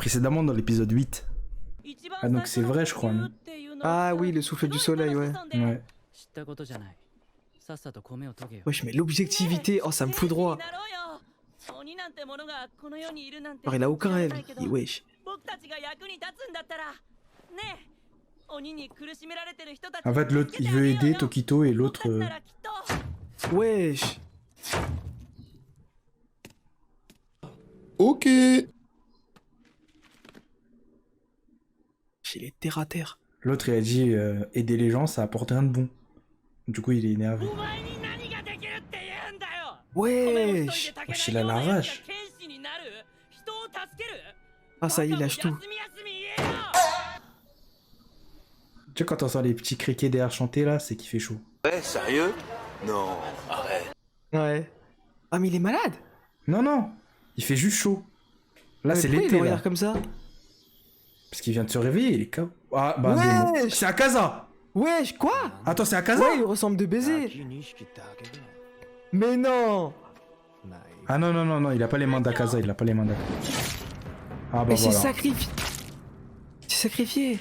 précédemment dans l'épisode 8. Ah donc c'est vrai je crois, non? Ah oui, le souffle du soleil, ouais. Ouais. Wesh, mais l'objectivité, oh ça me fout droit. Alors il a aucun rêve, wesh. En fait l'autre il veut aider Tokito et l'autre... Wesh. Ok. Il est terre à terre. L'autre il a dit aider les gens ça apporte rien de bon. Du coup il est énervé. Wesh. Wesh, il a la rage. Ah ça y est, il lâche tout. Tu sais quand t'entends les petits criquets derrière chanter là, c'est qu'il fait chaud. Ouais, sérieux? Non, arrête. Ouais. Ah mais il est malade. Non non, il fait juste chaud. Là Mais c'est pourquoi l'été il là. regarde comme ça. Parce qu'il vient de se réveiller, il est KO. Ah bah Wesh. mais c'est Akaza. Wesh, quoi? Attends c'est Akaza. Ouais, il ressemble de baiser. Mais non. Ah non non non non, il a pas les mains d'Akaza, il a pas les mains d'Akaza. Ah bah Mais c'est voilà. sacrifié. C'est sacrifié.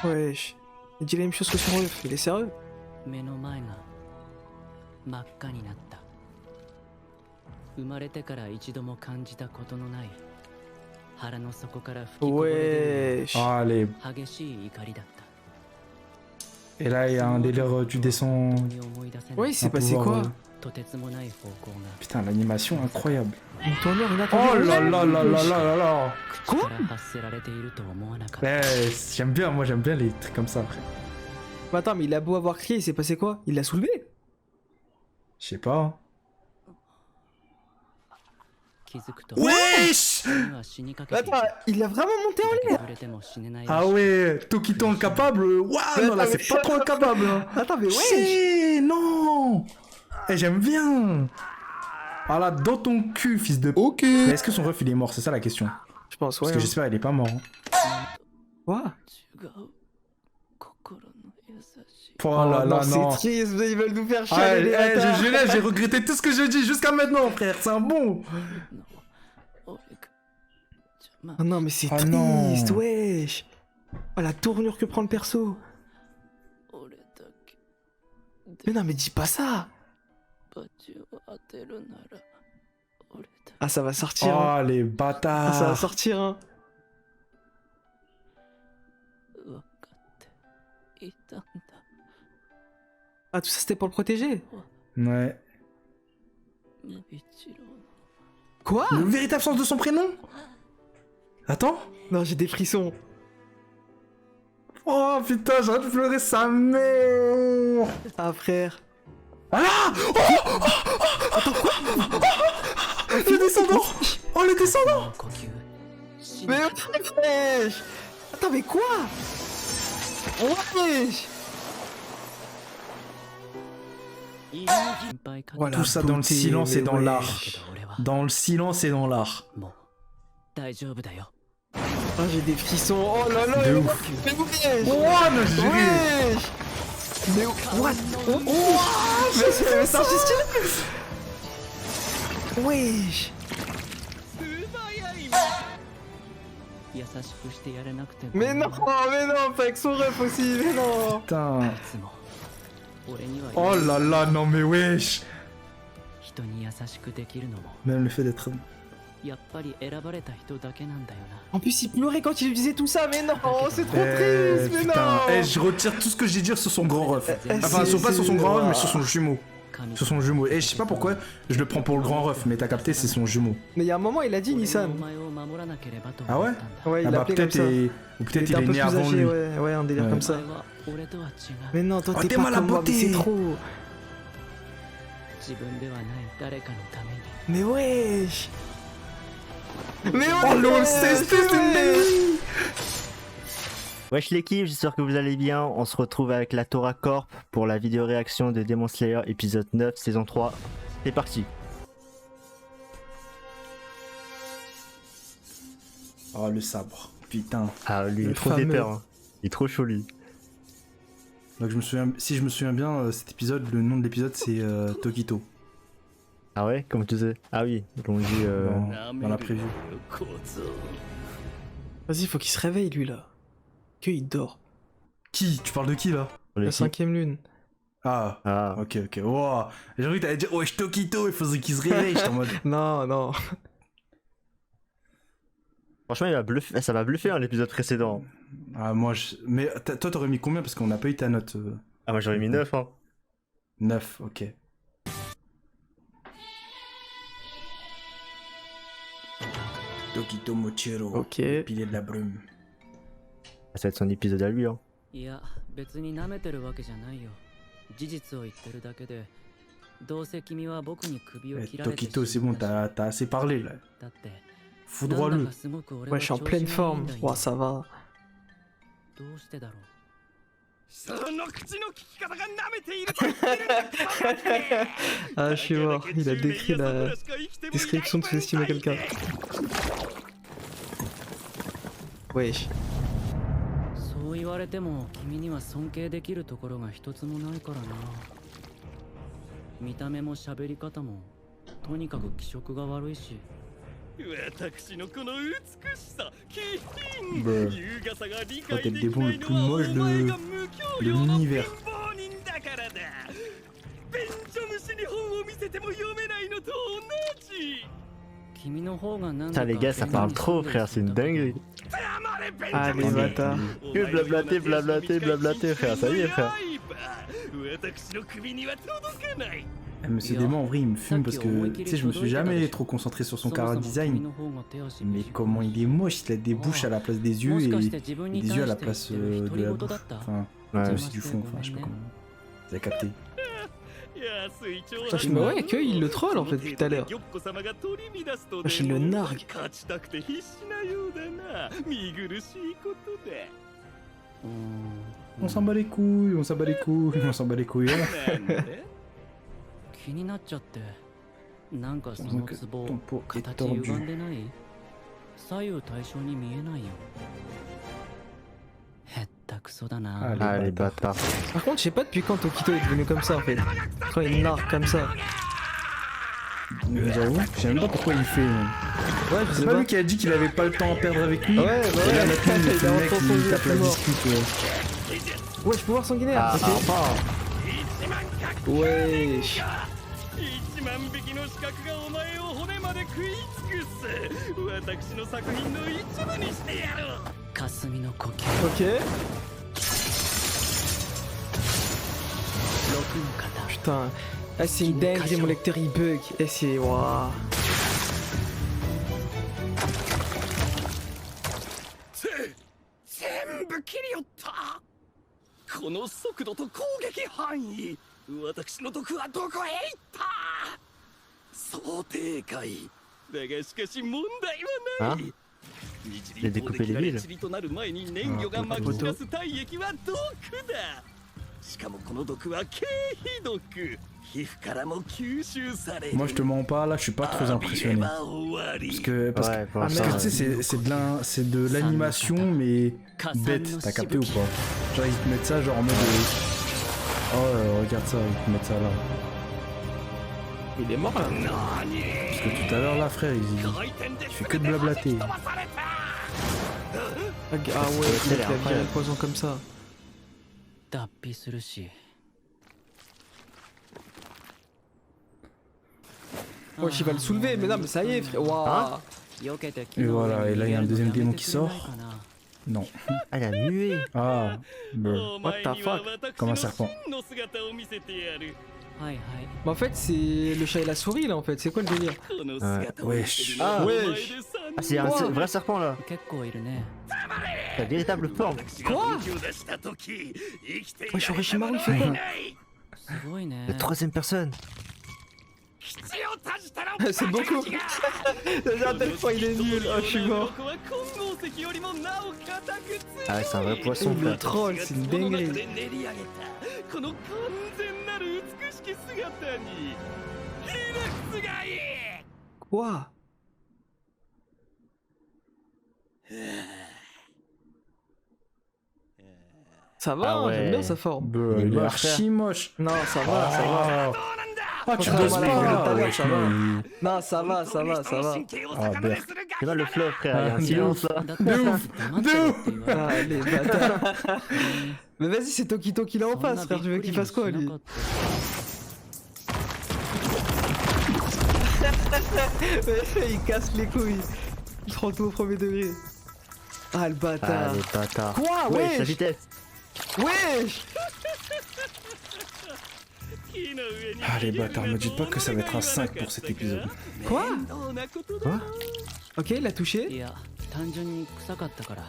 Wesh. Il dit la même chose que son ref, il est sérieux. Wesh. Allez. Et là il y a un délire, tu descends... Ouais, il s'est un passé pouvoir, quoi? Putain l'animation incroyable. Une tournure inattendue. Oh là là là là là là là. Quoi? Ouais, j'aime bien, moi j'aime bien les trucs comme ça après. Mais attends, mais il a beau avoir crié, il s'est passé quoi? Il l'a soulevé? Je sais pas. Hein. Wesh! Attends, il l'a vraiment monté en l'air? Ah ouais, Tokito incapable. Waouh, non là c'est pas trop incapable. Hein. Attends, mais wesh! C'est... Non. Eh, j'aime bien. Ah là, dans ton cul, fils de... Ok. Mais est-ce que son ref il est mort? C'est ça la question. Je pense, ouais. Parce que j'espère il est pas mort. Hein. Quoi? Oh là là, non. C'est triste, ils veulent nous faire Ah, chialer les bâtards. j'ai regretté tout ce que j'ai dit jusqu'à maintenant, frère. C'est un bon. Ah non, mais c'est Ah triste, non. wesh! Oh la tournure que prend le perso! Mais non, mais dis pas ça! Ah, ça va sortir! hein. Oh les Ah, bâtards. ça va sortir, hein! Ah, tout ça c'était pour le protéger? Ouais. Quoi? Le véritable sens de son prénom? Attends. Non, j'ai des frissons! Oh putain, j'ai envie de pleurer sa mère. Ah, frère! Ah là. Attends quoi? Le descendant. Oh le descendant. Mais wesh! Attends, mais quoi? Wesh! Voilà, Tout ça dans le beauté, silence et mais dans wesh. l'art. Dans le silence et dans l'art. Ah, j'ai des frissons! Oh là là! De mais ouf. Mais wesh! Oh mais j'ai ri. Wesh! Mais what? Oh, mais c'est archi stylé! Wesh! Mais non, pas avec son ref aussi, mais non! Putain. Oh là là, non mais wesh. Même le fait d'être... En plus, il pleurait quand il lui disait tout ça, mais non, c'est trop Eh, triste, mais putain. non! Eh, je retire tout ce que j'ai dit sur son grand ref. Enfin, pas sur son grand ref, mais sur son jumeau. Sur son jumeau. Et je sais pas pourquoi je le prends pour le grand ref, mais t'as capté, c'est son jumeau. Mais il y a un moment, il a dit Nissan. Ah ouais? Ouais, il Ah l'a bah appelé comme peut-être ça. ou peut-être était il un est peu né plus avant âgé, lui. ouais, un délire Ouais. comme ça. Mais non, toi, Oh, t'es t'es pas mal à comme moi, mais beauté. c'est trop. Mais wesh! Mais Oh lol, c'est une dinguerie. Wesh l'équipe, j'espère que vous allez bien. On se retrouve avec la Tora Corp pour la vidéo réaction de Demon Slayer épisode 9 saison 3. C'est parti. Oh le sabre, putain. Ah lui, il Le est trop fameux. dépeur. Hein. Il est trop chaud lui. Donc si je me souviens bien, cet épisode, le nom de l'épisode c'est Tokito. Ah ouais, comment tu sais? Ah oui, ils l'ont dit. Dans la preview. Vas-y, faut qu'il se réveille lui là. Que il dort. Qui? Tu parles de qui là? pour les La filles. 5ème lune. Ah, Ah, ok. Wow. J'ai cru que t'allais dire, ouais, Tokito, il faisait qu'il se réveille. J'étais en mode. Non, non. franchement, ça m'a bluffé hein, l'épisode précédent. Ah, moi, mais toi, t'aurais mis combien? Parce qu'on n'a pas eu ta note. Ah, moi j'aurais mis 9, hein. 9, ok. Tokito Mochiro. Ok. Pilier de la brume. Ça va être son épisode à lui, hein. いや別に舐めてるわけじゃないよ事実を言ってるだけでどうせ君は僕に首を Eh, 切られて Tokito, c'est bon, t'as assez parlé là. だって Foudroie-le. すごく俺 Ouais, je suis en pleine forme. Ouais, Ouah, ça va. どうしてだろう Ah, je suis mort. Il a décrit la description de sous-estimer quelqu'un. Wesh. そう言われても君には尊敬できるところが一つもないからな見た目も喋り方もとにかく気色が悪いし私のこの美しさ、気品、 Bruh. 優雅さが理 Toi, 解 t'es で le き démon な le い plus のは moche お前 de が無教 de 養の貧 l'univers. 乏人だからだ。便所虫に本を見せても読めないのと同じ。君の方がなん Putain, les gars, ça parle trop, frère, c'est une dinguerie. Ah, les bâtards. Que blablater, blablater, blablater, frère, ça y est, frère. 私の首には届かない。 Eh, Monsieur Démon, en vrai, il me fume parce que, tu sais, je me suis jamais trop concentré sur son chara design. Mais comment il est moche, il a des bouches à la place des yeux et des yeux à la place de la bouche. Enfin, Ouais. c'est aussi du fond, enfin, je sais pas comment. Vous avez capté. Putain, je me ouais, que il le troll en fait depuis tout à l'heure. Je le nargue. On s'en bat les couilles, on s'en bat les couilles, on s'en bat les couilles. 気になっちゃってなんかそ Donc, のツボ ton pot est 形歪ん tordu. でない左右対称に見えないよへったくそだな Ah, les bâtards. Par contre, je sais pas depuis quand Tokito est devenu comme ça en fait. Quand il nargue comme ça. J'avoue, je sais même pas pourquoi il fait. Ouais, je C'est sais pas pas. lui qui a dit qu'il avait pas le temps à perdre avec lui. Ouais, bah Et là, ouais. maintenant, il Il fait a le mec enfin qui posé tape la le mort. discute. Ouais, je peux voir sanguinaire. Ah, Ok. Wesh. 1万匹の資格がお前を骨まで食い尽くす。私の作品の一部にしてやる。霞の呼吸 Ok. 六の型 Putain. Ah, c'est une dinguerie, mon lecteur il bug. Et c'est. Waouh. 全部切り寄った。この速度と攻撃範囲、私の毒はどこへ行った。想定外だがしかし問題はない。日輪刀で切られ塵となる前に燃魚が巻き出す体液は毒だ。しかもこの毒は経皮毒。皮膚からも吸収される。 Moi, je te mens pas, là, je suis pas très impressionné. Parce que, Ouais, pour Ah, ça. parce que tu sais, c'est de l'animation, mais bête, t'as capté ou pas? Genre, ils te mettent ça, genre en mode. Oh, regarde ça, ils te mettent ça là. Il est mort là. Parce que tout à l'heure, là, frère, il fait que de blablater. Ah ouais, il a viré le poison comme ça. 脱皮するし Wesh, il va le soulever. Mais non, mais ça y est, frère. Waouh. Et voilà, et là, il y a un deuxième démon qui sort. Non. Ah, il a mué. Ah, bruh. What the fuck? Comme un serpent. はいはい Mais en fait, c'est le chat et la souris là en fait. C'est quoi le délire? Wesh. Ah, wesh. Ah, c'est un Wow. vrai serpent là. 結構いるね La véritable forme. Quoi? Wesh, Orochimaru il fait quoi? すごいね La troisième personne. C'est beaucoup. Déjà à tel point il est nul. Oh, je suis mort. Ah, ouais, c'est un vrai poisson, Il le frère. troll, c'est une dinguerie. この完全なる美しき姿にひれ伏すがいい。 Quoi? Ça va, Ah hein, ouais. j'aime bien sa forme. Bruh, il est archi moche. Non, ça va, ça va. Ah, tu Contrairement bosses à la vidéo de tout à pas. l'heure, Ouais, ça va. Non, ça va, ça va, ça va. Ah, merde. C'est pas le fleuve, frère, il y a un Ah, silence là. だったら黙ってろって言われて Ah, les bâtards. Mais vas-y, c'est Tokito qui l'a en face, frère. Tu veux qu'il fasse quoi, lui? Il casse les couilles. Il prend tout au premier degré. Ah, le Ah, bâtard. les bâtards. Quoi? Ouais, Wesh. sa vitesse. Wesh. Ah, les bâtards, me dites pas que ça va être un 5 pour cet épisode. Quoi? Quoi? Ok, il a い touché. や単純に臭かったから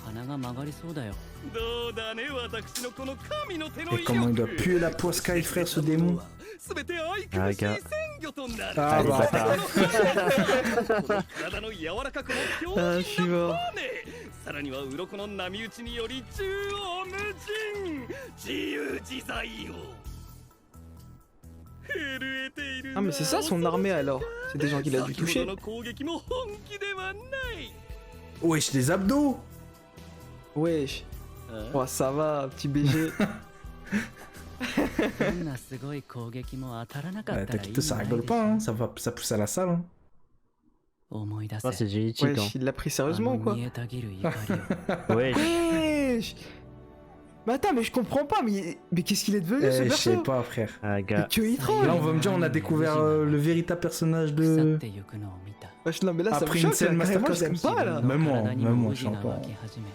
鼻が曲がりそうだよ どうだね私のこの神の手の Et comment il doit puer la poiscaille, frère, ce démon. すべて愛くあるしいが鮮魚となる Ah, les bah. bâtards. 体の柔らかくも Ah, 強 je suis 靭な mort. バネさらには鱗の波打ちにより縦横無尽自由自在よ Ah, mais c'est ça son armée alors. C'est des gens qu'il a dû toucher. Wesh, les abdos. Wesh. Oh, ça va, petit BG. どんなすごい攻撃も当たらなかったらいい Takito, ça rigole pas, hein. Ça pousse à la salle, hein. 思い出 Ah, せ c'est génétique, hein. Wesh, il l'a pris sérieusement ou quoi? 見えたぎる怒りを Ouais. Wesh. Mais attends, mais je comprends pas, mais qu'est-ce qu'il est devenu ce Je sais perso? pas, frère. Ah, Mais gars. que il troll. Là, on va me dire, on a découvert le véritable personnage 腐っ de. てゆくのを見た Wesh, non, mais là, ça me Après choque, une scène là, carrément, masterclass j'aime comme pas là. Même moi, 体に même も moi, 無 je 慈 suis な pas. 湧き始め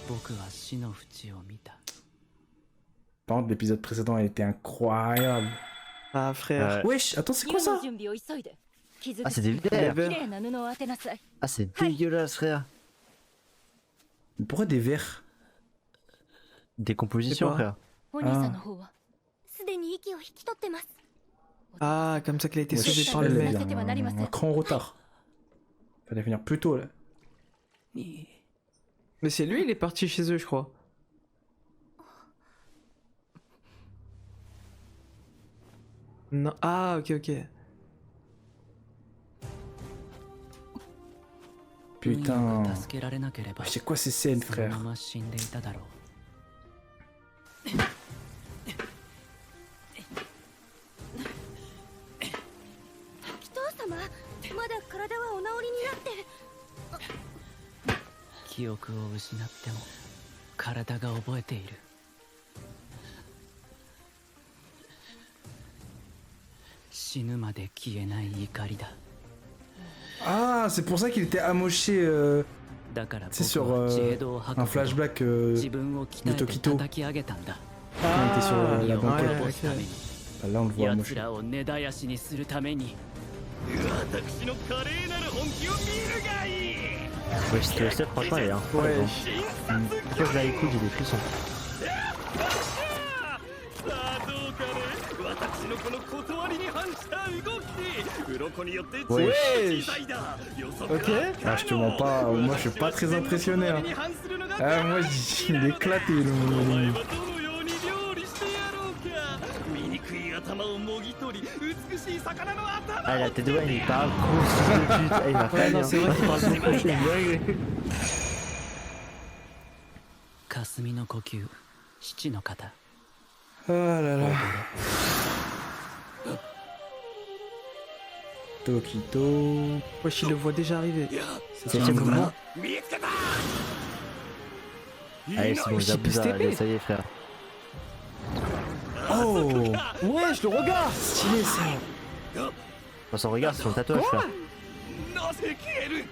僕は死の淵を見た Par contre, l'épisode précédent a été incroyable. Ah, frère. Wesh, attends, c'est quoi ça? Ah, c'est des Les verres. verres. Ah, c'est dégueulasse, frère. Mais pourquoi des verres? Décomposition, C'est frère. Ah, comme ça qu'il a été Wesh, sauvé par le elle, mec. elle a un cran en retard. Fallait venir plus tôt, là. Mais c'est lui, il est parti chez eux, je crois. Non. Ah, ok, ok. Putain. 助けられなければ C'est quoi ces scènes, そのま frère? ま死んでいただろう 記憶を失っても体が覚えている死ぬまで消えない怒りだ Ah, c'est pour ça qu'il était amoché. だから C'est sur 僕はジェードを un 吐くほど flashback 自分を鍛えて Tokito. 叩き上げたんだ quand il était sur la 身を banquette. 滅ぼすために Ah, là, on le voit 奴 amoché. らを根絶やしにするために私の華麗なる本気を見るがいい Ouais, ce TSF, franchement, il est incroyable. Wesh. Pourquoi je la écoute, j'ai des frissons. さあどうかね私のこの断りに反した動き鱗によって Ouais. 自在だ予測 Ok. Ah, je te mens pas, moi je suis pas très impressionné. Hein. Ah, moi il est éclaté le. お前はどのように料理してやろうか醜い頭をもぎ取り美しい魚の頭 Ah, la tête de Wayne, il parle gros fils de pute. Ah, il m'a fait non, bien. c'est vrai qu'il parle beaucoup, C'est une dingue. 霞の呼吸七の型 Ah là là. Tokito. Wesh, il le voit déjà arriver. C'est le moment. 見つけた Allez, c'est bon, Wesh, il peut se Zabuza, taper. allez, ça y est, frère. Oh. Wesh, le regard. Stylé ça. On s'en regarde, c'est son tatouage, frère. なぜ消える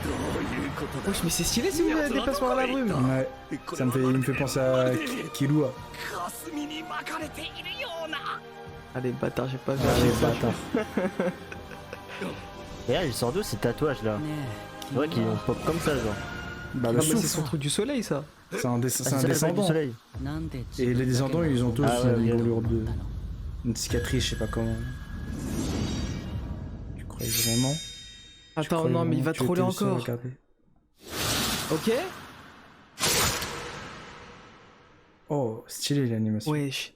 どういうことだ Wesh, mais c'est stylé ce déplacement à la brume. Ouais. Ça me fait, il me fait penser à Killua. 霞に巻かれているような Allez, bâtard, j'ai pas vu. Ah, les bâtards. Et là, il sort d'où ces tatouages là? ね C'est vrai qu'ils ont pop comme ça, genre. Bah, Ah, le mais c'est son souffle. truc du soleil, ça. C'est un, Ah, c'est c'est un ça, la vague du descendant. soleil. えなんで Et les descendants, ils ont tous Ah ouais, une ok. brûlure de. Une cicatrice, je sais pas comment. Tu croyais vraiment? Tu Attends, croyais non, mais il vraiment va que tu troller étais le seul à encore. regarder? Ok. Oh, stylé l'animation. Wesh.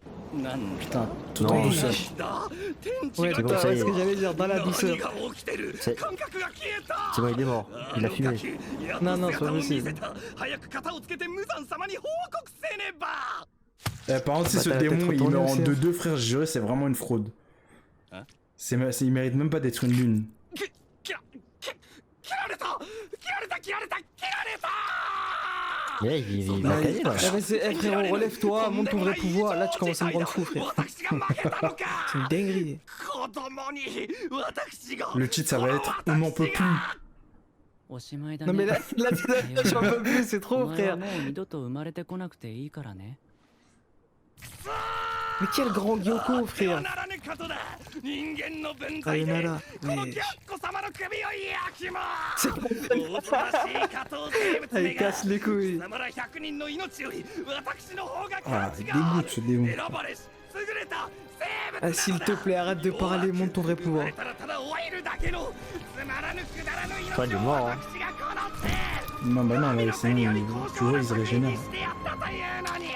Putain, tout Non, en ouais. douceur. Ouais, C'est bon, attends, ça y est. ce que j'allais dire, dans la douceur. C'est bon, il est mort. Il a fumé. Non, non, c'est pas possible. 早く型をつけて無惨様に報告せねば Par contre, si Bah, ce t'as la tête démon il retournée meurt en aussi, hein. 2-2, frère, je jure, c'est vraiment une fraude. Hein? Il mérite même pas d'être une lune. 切られた切られた切られた切られた Yeah, il va gagner là. Ah, vas-y, eh, frérot, relève-toi, monte ton vrai pouvoir. Là, tu commences à me rendre fou, frère. 私が負けたのか C'est une dinguerie. 子供に私が Le titre, ça va être On n'en peut plus. おしまいだ Non, ね mais là, j'en peux plus, c'est お trop, 前 frère. はもう二度と生まれてこなくていいからね Mais quel grand Gyoko, 手は frère. ならぬことだ人間の分 あ際でれなら、このねギャッコ様の首を焼きま C'est す恐ろしい下等生物 Ah, め il が casse les couilles. 貴様ら100人の命より私の方が Ah, 価値があ dégoûte る ce démon. 選ばれし優れた生物なのだ Ah, s'il te plaît, arrête de parler, monte ton vrai 生 pouvoir. まれたらただ終えるだけのつまらぬくだらぬToi, 命 il est を mort, hein. 私がこの手 Non, bah non, là, sinon, tu vois, ils se régénèrent. してやったというのに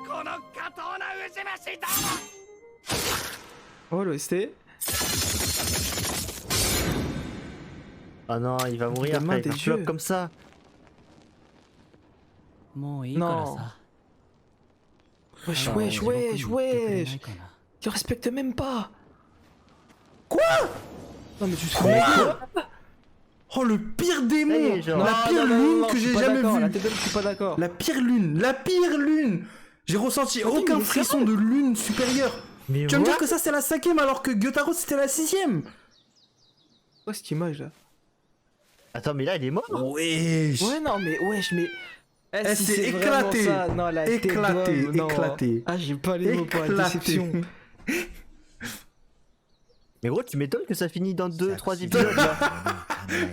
この下等なウジ虫だ Oh, l'OST. Oh non, il va mourir, Des mains, frère, il des va flop yeux. comme ça. もういいからさ Wesh, あ wesh, 地獄に wesh, 行ってくれない wesh. かな Tu respectes même pas. Quoi? Non, mais tu te fous de quoi? Oh, le pire Ça y démon. est, genre. La pire lune que j'ai jamais La vue. tête d'homme, je suis pas d'accord. La pire lune. La pire lune. J'ai ressenti Attends, aucun mais frisson de lune supérieure. Mais Tu vas me dire what? que ça, c'est la 5ème alors que Gyotaro, c'était la 6ème. Quoi cette image là? Attends, mais là, il est mort. Wesh. Ouais, non, mais wesh, mais. Elle si s'est c'est vraiment éclatée. ça, non, la tête Éclatée, d'homme, non. éclatée. Ah, j'ai pas les mots pour la déception. Mais gros, tu m'étonnes que ça finit dans 2-3 épisodes là.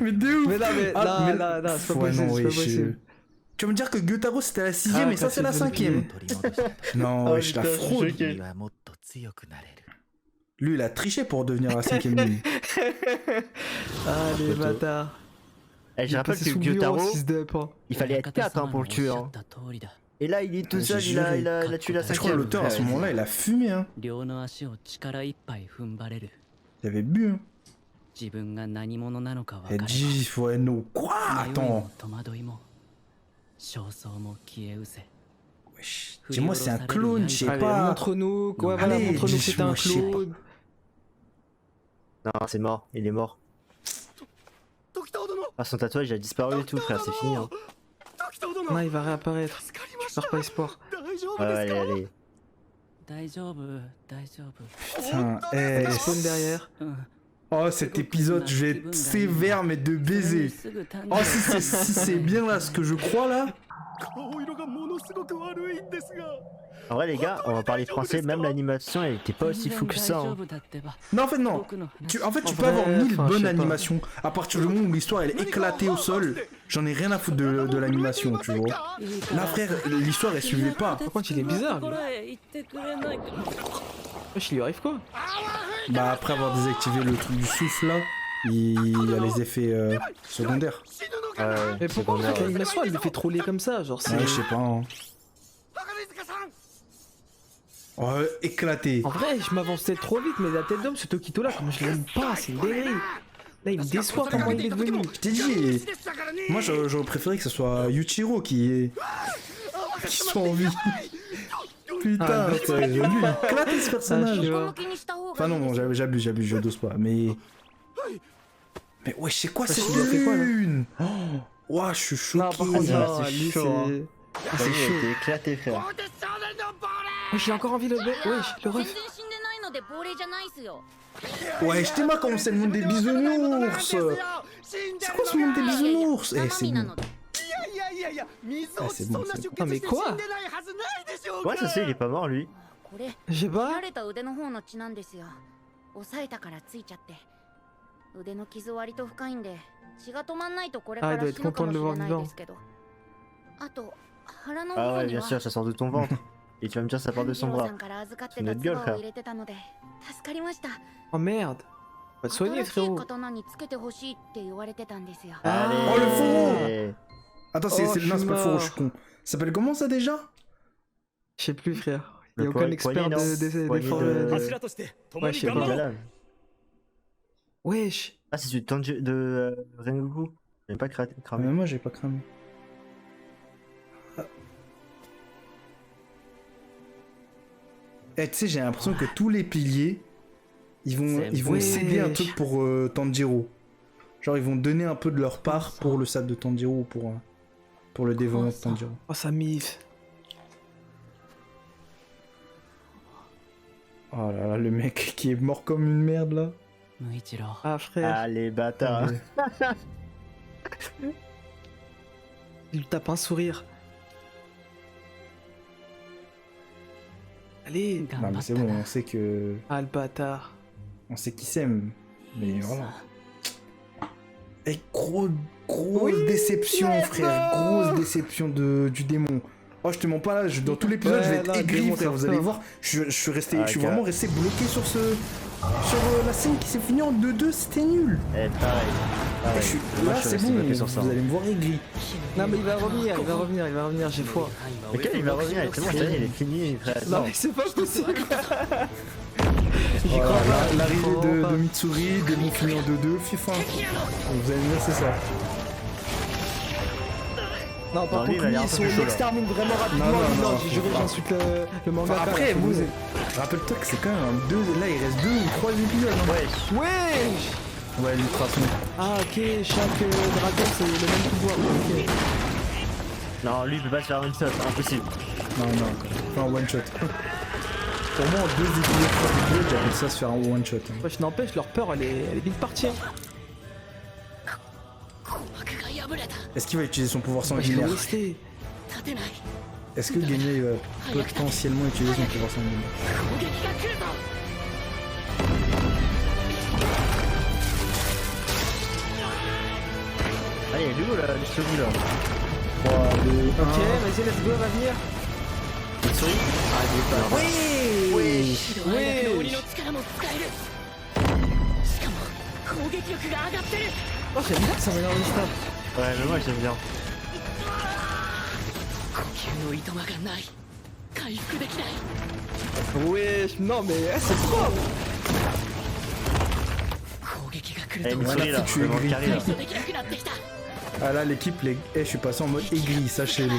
Mais de ouf. Mais non, mais Ah, là, mais- là, là, c'est pas Ouais, possible, non, c'est pas wesh, possible. Tu vas me dire que Gyotaro, c'était la 6ème Ah, et ça, c'est la ça, c'est 5ème. Non, Ah, wesh, la putain, je suis fraude. choqué. Lui, il a triché pour devenir la 5ème lune. Ah, les Photo. bâtards. Eh, Il je est rappelle passé que sous le bureau, Gyotaro, 6-up, hein. il fallait être 4 pour le tuer. Hein. Et là, il est tout Ouais, seul, j'ai il a, juré. il a tué la Je crois que 5ème. l'auteur, à ce moment-là, il a fumé, hein. 両の足を力いっぱい踏ん張れる Il avait bu, hein. 自分が何者なのか分か Il れ a ば dit, ouais, no. Quoi? 迷い Attends. も戸惑いも焦燥も消え失せ Wesh. Dis-moi, c'est un clone, je sais Allez, pas. montre-nous, ouais, voilà, Allez, montre-nous que c'est un moi, je sais pas. clone. Non, c'est mort, il est mort. 時藤殿 Ah, son tatouage il a disparu et tout, frère, c'est fini. Hein. 時藤殿 Non, il va réapparaître. 助かりま Je した perds pas espoir. 大丈夫 Ouais, です allez, か allez. 大丈夫大丈夫 Putain, eh. Il spawn derrière. うん Oh, cet épisode, je vais être sévère, mais de それに baiser. すぐ誕 Oh, 生 si c'est bien là ce que je crois là. 顔色がものすごく悪いんですが En vrai, les gars, on va parler français, même l'animation elle était pas aussi fou que ça. 大丈 Hein. 夫だってば Non, en fait, non. 僕の話 En fait, tu En peux avoir vrai, 1000 enfin, je bonnes sais pas. animations. À partir du moment où l'histoire elle est éclatée au sol, j'en ai rien à foutre de l'animation, tu vois. いいから Là, frère, l'histoire elle suivait pas. Par contre, il est bizarre, lui. ところへ行ってくれないか Wesh, il lui arrive quoi? Bah, après avoir désactivé le truc du souffle là, il y a les effets secondaires. 死ぬのかな Ouais, Mais c'est pourquoi bon, cette ouais. animation elle le fait troller comme ça? Genre, c'est. Ouais, je sais pas. Hein. 鋼塚さん Oh, éclaté. En vrai, je m'avance peut-être trop vite, mais la tête d'homme, ce Tokito là, comment je l'aime pas, c'est une dinguerie. Là, il me déçoit comment il est devenu. Je t'ai dit, moi j'aurais préféré que ce soit Yuichiro qui soit en vie. Putain, Ah, lui il éclaté ce Ah, je personnage. sais pas. Enfin non, bon, j'abuse, je dose pas, mais... Mais ouais, c'est quoi cette il a fait quoi, là lune? Oh, ouah, je suis choqué. Non, par contre, Ah, non, c'est lui, chaud, hein. c'est. Ah, Ouais, c'est il chaud. était éclaté, frère. Wesh, j'ai encore envie de le. Wesh, le ref. 死んでないので亡霊じゃないっすよ。 Ouais, je t'ai mal comment c'est le monde des bisounours. C'est quoi ce monde des bisounours? Eh, c'est 生身な bon. ので。いやいやいや水落ち c'est bon, そんな c'est 出 bon. Ah, mais 血して quoi 死んでないはずないでしょうか Ouais, ça c'est, il est pas mort lui. これ Je sais 切 pas. られた腕の方の血なんですよ。押さえたからついちゃって。腕の傷割と深いんで血が止まんないとこれか Ah, ら il doit 死 être ぬか content も de し le れ voir ない vivant. ですけど。あと腹の Ah 方 ouais, に bien は sûr, ça sort de ton ventre. Et tu vas me dire ça part de son ヒーロー bras. さんから預かって C'est た notre 唾 gueule, を frère. 入れてたので助かりました。 Oh merde. Va te soigner, 新しい frérot. 刀につけてほしいって言われてたんですよ。 Ah. Allez. Oh, le faux. Attends, Oh, non, c'est pas le je suis faux, mort. je suis con. Ça s'appelle comment ça déjà? Je sais plus, frère. Il y Le a aucun poignet, expert non des Poignet formes. de- 柱として共 Ouais, に je sais 頑 pas. 張ろう Voilà. Wesh. Ah, c'est celui de, de Rengoku. J'ai pas Ah, cramé. mais moi j'ai pas cramé. tu sais, j'ai l'impression que tous les piliers, ils vont céder un truc pour Tanjiro. Genre, ils vont donner un peu de leur part pour le sable de Tanjiro ou pour le développement de Tanjiro. Oh, ça mise. Oh là là, le mec qui est mort comme une merde là. Ah, frère. Ah, les bâtards. Il lui tape un sourire. Allez. Non, mais c'est bon, on sait que. Ah, le bâtard. On sait qu'ils s'aiment. Mais voilà. Et grosse déception, frère. Grosse déception du démon. Oh, je te mens pas là, dans tout l'épisode, je vais être aigri, frère. Vous allez voir, je suis vraiment resté bloqué sur la scène qui s'est finie en 2-2, c'était nul. Eh, pareil. Là, c'est bon, vous allez me voir aigri. Non, mais il va revenir, j'ai foi. Mais quel il va revenir? C'est bon, ça y est, il est fini, frère. Non, mais c'est pas possible. J'y crois pas. L'arrivée de Mitsuri, démon fini en 2-2, FIFA. Vous allez me dire, c'est ça. Non, par contre, lui, il extermine vraiment rapidement. Non, j'ai juré, j'insulte le manga. Enfin, après, vous, rappelle-toi que c'est quand même un 2. Là, il reste 2 ou 3 épisodes. Hein. Ouais, l'ultrason. Ah, ok, chaque dragon, c'est le même pouvoir. Ok. Non, lui, il peut pas se faire une shot, impossible. Non, enfin, un one shot. Pour moi, en 2 épisodes, 3 épisodes, j'appelle ça se faire un one shot. Hein. Ouais, je n'empêche, leur peur, elle est vite partie. Est-ce qu'il va utiliser son pouvoir sanguinaire? Est-ce que Genya va potentiellement utiliser son pouvoir sanguinaire? Ah, il est où là, le Mitsuri là? 3, 2, 1. Ok, vas-y, let's go, va venir. Mitsuri? Ah, il est pas. Oui. Oh, j'aime bien que ça m'énerve le stab. Ouais, mais moi j'aime bien. Wesh, non mais c'est trop. Eh, Mitsuri là, tu es vraiment gris. carré là. Ah là, l'équipe, je suis passé en mode aigri, sachez-le.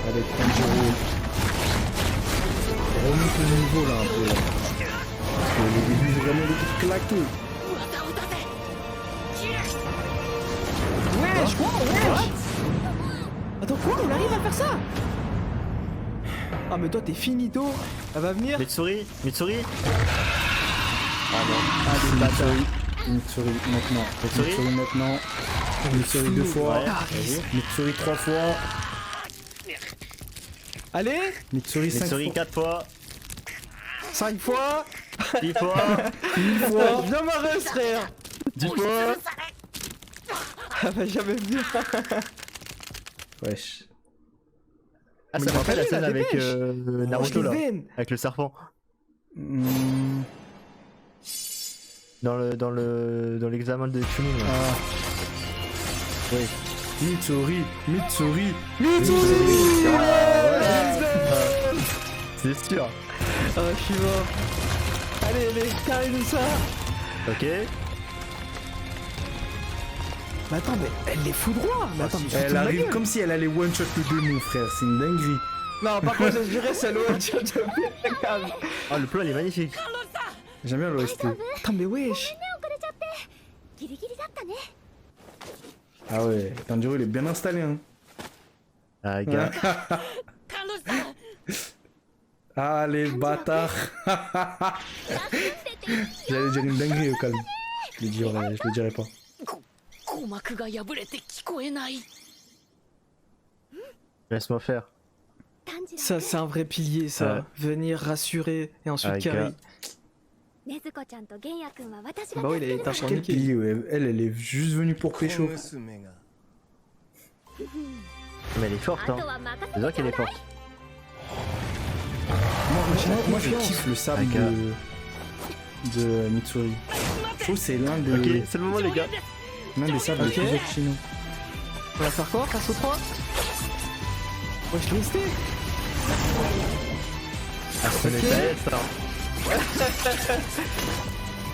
Allez, Tanjiro. Remonte le niveau là un peu. Là. Parce que le début, c'est vraiment l'équipe claquée. Wesh, quoi, wesh. Attends, quoi? Il arrive à faire ça? Ah, mais toi, t'es finito. Elle va venir. Mitsuri? Ah non. Allez, Mitsuri maintenant. Mitsuri maintenant. Mitsuri 2 fois. Ouais, Mitsuri 3 fois. Allez. Mitsuri 5 Mitsuri fois. 4 fois. 5 fois. 10 fois. 1 fois. Viens ma reste, frère. 10 fois. Elle va jamais venir. Wesh. Ah, ça me rappelle la scène avec Naruto là. Vénne. Avec le serpent. Hmm. Dans l'examen de Chunin là. Ah. Oui. Mitsuri. C'est sûr. Oh, je suis mort. Allez, carrez-nous ça. Ok. Mais attends, mais elle les foudroie. Mais attends, mais Elle arrive comme si elle allait one shot le démon, frère. C'est une dinguerie. Non, par contre, je dirais c'est l'OST de calme. Ah, le plan il est magnifique. J'aime bien l'OST. Attends, mais wesh. Ah ouais, Tanjiro il est bien installé hein. Ah, gars. Ah les bâtards. J'allais dire une dinguerie au calme. Je le dirai pas. Laisse-moi faire. Ça, c'est un vrai pilier, ça. Ouais. Venir rassurer et ensuite Ah, carry. gars. Bah oui, il est tâche Quel pilier, ouais. Elle est juste venue pour pécho. Mais elle est forte, hein. C'est vrai qu'elle est forte. Moi je kiffe le sable de Mitsuri. Je trouve que c'est l'un des, Ok, c'est le moment, les gars. l'un des sables les plus originaux. On va faire quoi? Face au 3? Ouais, je l'ai resté. Ah, c'est ça.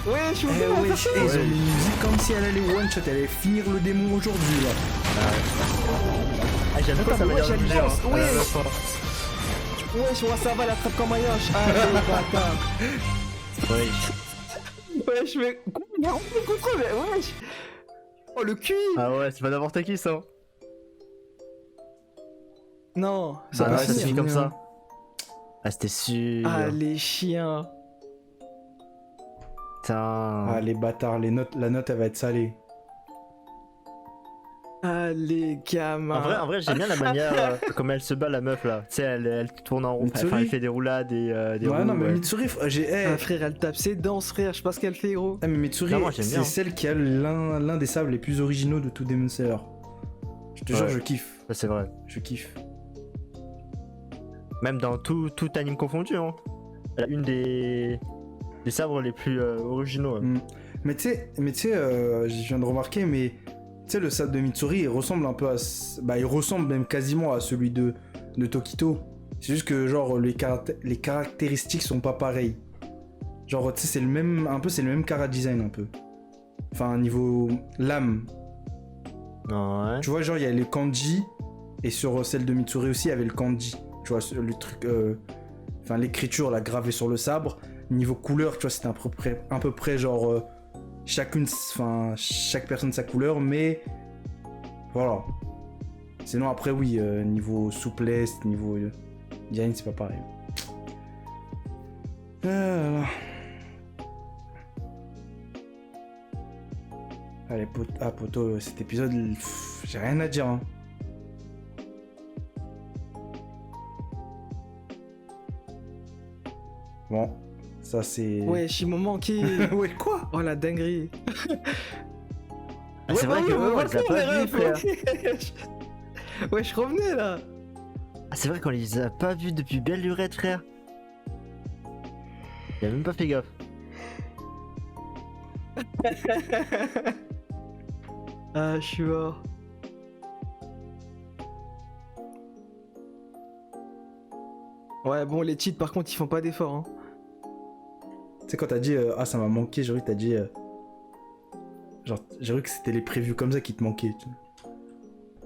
Ouais, je suis Eh obligé de wesh, faire ça. ils ont mis une musique comme si elle allait one shot, elle allait finir le démon aujourd'hui là. Ah, j'aime pas sa Attends, manière wesh, de elle bouger. pense, hein. ouais. Ouais, je vois ça va, la trappe comme un yoche. Allez, bâtard. Ouais. Ouais, je vais. Il a rempli le contrôle, mais wesh. Oh, le cul. Ah ouais, c'est pas n'importe qui ça. Non, ça Ah va ouais, ça finir. suffit comme ça. Ah, c'était sûr. Ah, les chiens. Putain. Ah les bâtards, la note elle va être salée. Ah, les gamins. En vrai j'aime bien la manière comment elle se bat la meuf là. Tu sais, elle tourne en rond. Mitsuri. Enfin, elle fait des roulades et des Ouais, roues. non, mais ouais. Mitsuri, Ah, frère, elle tape ses dents, frère. Je sais pas ce qu'elle fait, gros. mais Mitsuri, Non, moi, j'aime c'est bien. celle qui a l'un des sables les plus originaux de tout Demon Slayer. Je te jure, Ouais. je kiffe. Ça, c'est vrai. Je kiffe. Même dans tout anime confondu, hein. Elle a une des sabres les plus originaux. Ouais. Mais tu sais, je viens de remarquer, mais tu sais, le sabre de Mitsuri, il ressemble un peu à. Bah, il ressemble même quasiment à celui de Tokito. C'est juste que, genre, les caractéristiques sont pas pareilles. Genre, tu sais, c'est le même cara design, un peu. Enfin, niveau lame. Ouais. Tu vois, genre, il y a les kanji, et sur celle de Mitsuri aussi, il y avait le kanji. Tu vois, le truc. Enfin, l'écriture, là, gravée sur le sabre. Niveau couleur, tu vois, c'était à peu près genre. Chaque personne sa couleur, mais. Voilà. Sinon, après, oui, niveau souplesse, niveau design, c'est pas pareil. Là. Allez, poto, cet épisode, j'ai rien à dire, hein. Bon, ça c'est. Ouais, il m'a manqué. Ouais, quoi? Oh, la dinguerie. Ah, c'est vrai que eux, on les a pas vus, frère. Ouais, je revenais là. Ah, c'est vrai qu'on les a pas vus depuis belle lurette, frère. Il a même pas fait gaffe. Ah, je suis mort. Ouais, bon, les cheats par contre, ils font pas d'efforts. Hein. Tu sais, quand t'as dit ah, ça m'a manqué, j'ai cru que t'as dit. Genre, j'ai cru que c'était les prévus comme ça qui te manquaient. Tu vois.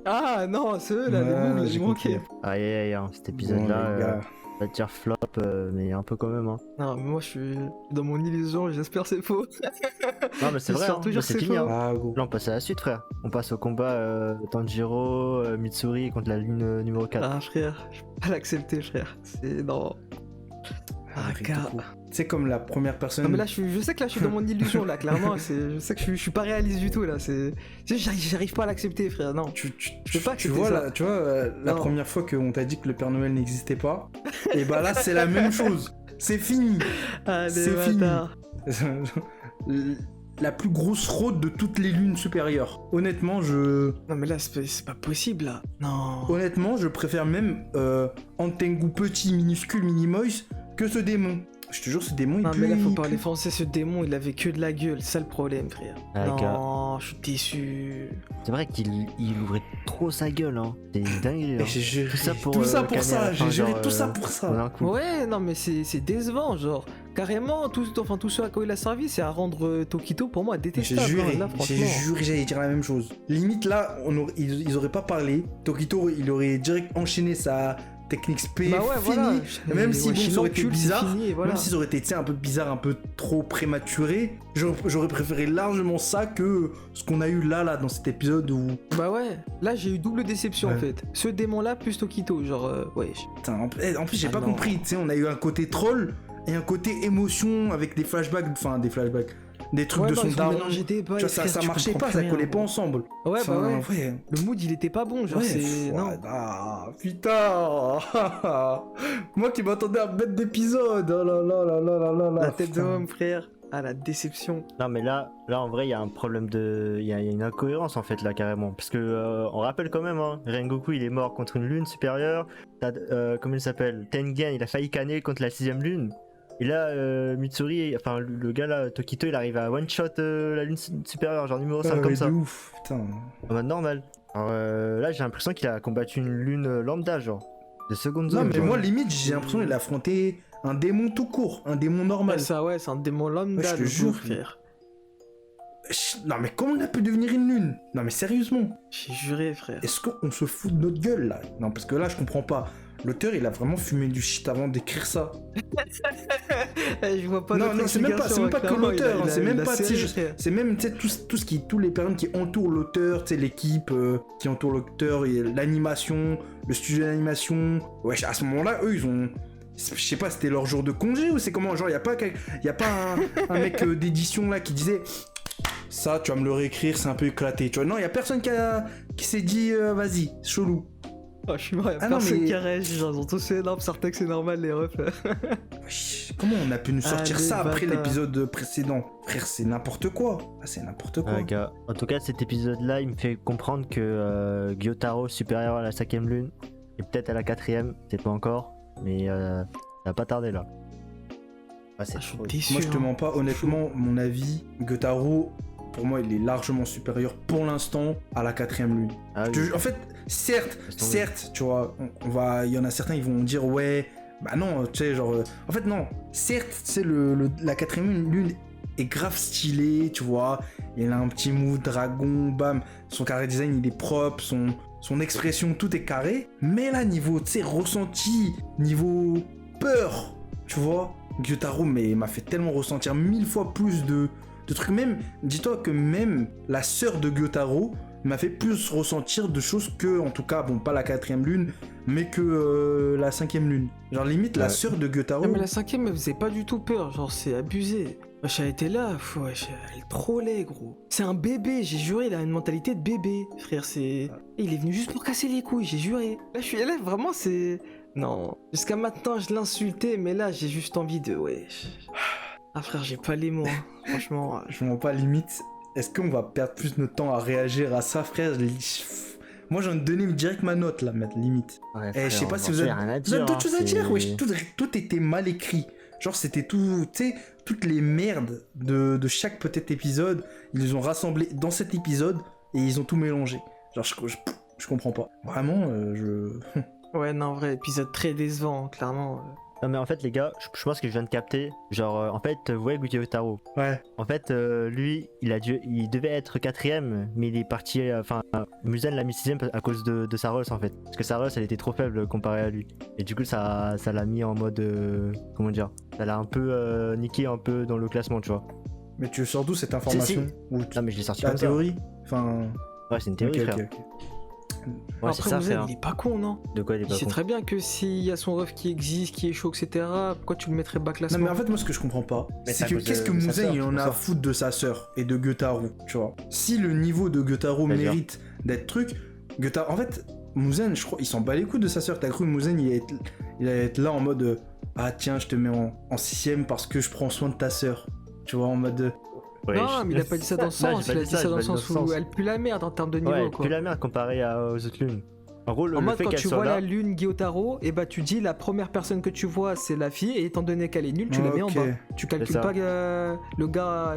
Ah non, ceux là, Ouais, les mougles, j'ai ils manquaient. compris. Aïe aïe aïe, hein, cet Bon, épisode-là, les gars. va te dire flop, mais un peu quand même. Hein. Non, mais moi je suis dans mon illusion, j'espère c'est faux. Non, mais c'est vrai, J'espère hein, toujours bah, c'est que c'est fini. faux. Hein. Ah, go. Là, on passe à la suite, frère. On passe au combat Tanjiro, Mitsuri contre la lune numéro 4. Ah frère, je peux pas l'accepter frère. C'est non. Ah, Ritoko. Tu sais, comme la première personne. Non mais là je sais que là je suis dans mon illusion là, clairement. Je sais que je suis pas réaliste du tout là. J'arrive pas à l'accepter frère, non. Tu peux pas tu accepter vois, ça. la Non. première fois qu'on t'a dit que le Père Noël n'existait pas, et bah là c'est la même chose. C'est fini. Allez, C'est fini. bâtard. La plus grosse fraude de toutes les lunes supérieures. Honnêtement, Non mais là c'est pas possible là. Non. Honnêtement, je préfère même Antengu petit, minuscule, minimoise que ce démon. Je te jure, ce démon, il Non pue. mais là faut il parler pue. français, ce démon il avait que de la gueule, c'est ça le problème frère. Ah, Non, je suis déçu. C'est vrai qu'il ouvrait trop sa gueule, hein. C'est une dinguerie. Et Hein. j'ai juré Tout ça pour, tout ça, calmer à ça. la fin, J'ai juré genre, tout ça pour ça. en un coup. Ouais, non mais c'est décevant, genre carrément tout ce à quoi il a servi, c'est à rendre Tokito pour moi J'ai détestable. juré, Là, j'ai franchement. juré que j'allais dire la même chose. Limite là, ils auraient pas parlé. Tokito, il aurait direct enchaîné sa technique spé, Bah ouais, fini. voilà. Même si Ouais, bon, ça aurait été l'encule, c'est bizarre, fini, et voilà. même si ça aurait été tu sais, un peu bizarre, un peu trop prématuré, j'aurais préféré largement ça que ce qu'on a eu là dans cet épisode où. Bah ouais, là j'ai eu double déception Ouais. en fait. Ce démon là plus Tokito, genre ouais. Putain, en plus j'ai Ah pas non. compris. Tu sais, on a eu un côté troll et un côté émotion avec des flashbacks, des trucs Ouais, de non, son ils ont daron. mélangé des bails, Tu vois, ça frère, tu marchait comprends pas, plus ça rien, collait pas gros. ensemble. Ouais, Enfin, bah ouais. ouais. Le mood il était pas bon, genre Ouais, c'est. Non. ah, putain. Moi qui m'attendais à mettre d'épisodes. Oh là là là là là là là. La tête de putain. homme, frère. Ah la déception. Non, mais là en vrai, il y a un problème de. Il y a une incohérence en fait, là, carrément. Parce que, on rappelle quand même, hein, Rengoku il est mort contre une lune supérieure. Comment il s'appelle Tengen, il a failli canner contre la 6ème lune. Et là, Mitsuri, enfin le gars là, Tokito, il arrive à one-shot la lune supérieure, genre numéro 5 Ah, comme ouais, ça. de ouf, putain. En mode normal. Alors, là, j'ai l'impression qu'il a combattu une lune lambda, genre. de seconde Non, zone. mais genre. moi, limite, j'ai l'impression qu'il a affronté un démon tout court, un démon normal. Ouais, ça, ouais, c'est un démon lambda, Ouais, je te le jure. pauvre, frère. Non, mais comment il a pu devenir une lune? Non, mais sérieusement, J'ai juré, frère. est-ce qu'on se fout de notre gueule là? Non, parce que là, je comprends pas. L'auteur, il a vraiment fumé du shit avant d'écrire ça. Je vois pas Non, d'autre non, c'est même pas que explication, l'auteur, clairement, c'est il a- même il a pas, tu sais, serré, frère. c'est même, tu sais, tous les personnes qui entourent l'auteur, tu sais, l'équipe qui entoure l'auteur, et l'animation, le studio d'animation. Ouais, à ce moment-là, eux, ils ont. Je sais pas, c'était leur jour de congé ou c'est comment? Genre, y a pas un mec d'édition là qui disait. Ça, tu vas me le réécrire, c'est un peu éclaté. Tu vois, non, y a personne qui s'est dit, vas-y, chelou. Oh, je suis mort, y'a Ah non, personne mais- qui réagit, genre, ils ont tous fait énorme, Sartex c'est normal, les refs. Wesh, comment on a pu nous sortir Allez, ça après bâtard. l'épisode précédent? Frère, c'est n'importe quoi. Ah, c'est n'importe quoi. Ouais, gars. En tout cas, cet épisode-là, il me fait comprendre que Gyotaro supérieur à la 5ème lune et peut-être à la 4ème, c'est pas encore, mais ça va pas tarder là. Ah, c'est Ah, je suis trop- déçu. Moi, je te hein. mens pas, honnêtement, mon avis, Gyotaro, pour moi, il est largement supérieur pour l'instant à la 4ème lune. Ah oui. En fait, certes, Laisse tomber. certes, tu vois, il y en a certains, ils vont dire, ouais, bah non, tu sais, genre, en fait, non, certes, tu sais, la 4ème lune est grave stylée, tu vois, il a un petit move dragon, bam, son carré design, il est propre, son expression, tout est carré, mais là, niveau, tu sais, ressenti, niveau peur, tu vois, Gyotaro m'a fait tellement ressentir 1000 fois plus de trucs, même, dis-toi que même la sœur de Gyotaro m'a fait plus ressentir de choses que, en tout cas, bon, pas la 4ème lune, mais que la 5ème lune. Genre, limite, la Ouais. sœur de Gyotaro. Non, mais la 5ème, elle faisait pas du tout peur, genre, c'est abusé. Wesh, elle était là, wesh, elle trollait, gros. C'est un bébé, j'ai juré, il a une mentalité de bébé, frère, c'est... Il est venu juste pour casser les couilles, j'ai juré. Là, je suis élève, vraiment, c'est... Non. Jusqu'à maintenant, je l'insultais, mais là, j'ai juste envie de... Wesh. Ah, frère, j'ai pas les mots, hein. Franchement... Je m'en pas limite. Est-ce qu'on va perdre plus notre temps à réagir à ça, frère? Moi, j'en ai donné direct ma note, là, mettre limite. Ouais, Eh, je sais frère, pas si j'en vous sais avez, rien à vous avez dire, d'autres choses à c'est- dire, wesh. Tout était mal écrit. Genre, c'était tout, tu sais, toutes les merdes de chaque peut-être épisode, ils les ont rassemblées dans cet épisode et ils ont tout mélangé. Genre, je comprends pas. Vraiment, Ouais, non, en vrai, épisode très décevant, clairement. Non mais en fait les gars, je pense que je viens de capter. Genre en fait, vous voyez Gyotaro. Ouais. En fait, lui, il devait être 4ème, mais il est parti. Enfin, Muzan l'a mis 6ème à cause de sa Russ en fait. Parce que sa Russ elle était trop faible comparée à lui. Et du coup, ça l'a mis en mode. Comment dire? Ça l'a un peu niqué un peu dans le classement, tu vois. Mais tu sors d'où cette information? Ou Non mais je l'ai sorti la comme ça. théorie? Enfin. Ouais, c'est une théorie, Ok, frère. ok, ok. Ouais, c'est Après, ça, Mouzen, frère. il est pas con, non? De quoi il est Il pas sait con? très bien que s'il y a son ref qui existe, qui est chaud, etc., pourquoi tu le mettrais bas Non classement? mais en fait moi ce que je comprends pas, Mais c'est c'est à que cause qu'est-ce de que sa Muzan sœur, il en c'est a à pour ça. foutre de sa sœur et de Gyotaro, tu vois. Si le niveau de Gyotaro C'est-à-dire mérite d'être truc, Gyotaro... En fait, Muzan, je crois, il s'en bat les couilles de sa sœur. T'as cru que Muzan il allait être là en mode ah tiens je te mets en 6ème parce que je prends soin de ta sœur. Tu vois, en mode... Ouais, Non, mais il a pas dit ça dans ce Non, sens, j'ai il pas a dit ça dans le j'ai pas sens dit où elle pue la merde en termes de niveau, Ouais, quoi. plus la merde comparé aux autres lunes. En gros, le En mode, fait quand qu'elle tu soit vois là. la lune Gyotaro, et bah tu dis la première personne que tu vois c'est la fille, et étant donné qu'elle est nulle, tu la mets en Ok. bas. Tu calcules ça. pas le gars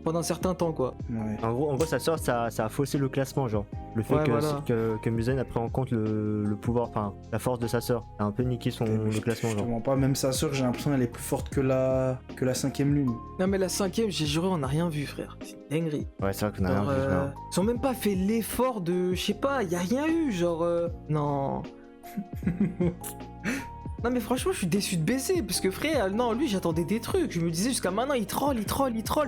pendant un certain temps, quoi. Ouais. En gros, sa sœur, ça a faussé le classement, genre. Le fait Ouais, voilà. que Muzan a pris en compte le pouvoir, enfin, la force de sa sœur. A un peu niqué le classement, Je te genre. mens pas, même sa sœur, j'ai l'impression qu'elle est plus forte que la 5ème lune. Non, mais la 5ème, j'ai juré, on n'a rien vu, frère. C'est une dinguerie. Ouais, c'est vrai qu'on a rien Genre, vu, frère. ils ont même pas fait l'effort de. Je sais pas, y a rien eu, genre. Non. Non, mais franchement, je suis déçu de baiser, parce que frère, non, lui, j'attendais des trucs. Je me disais jusqu'à maintenant, il troll.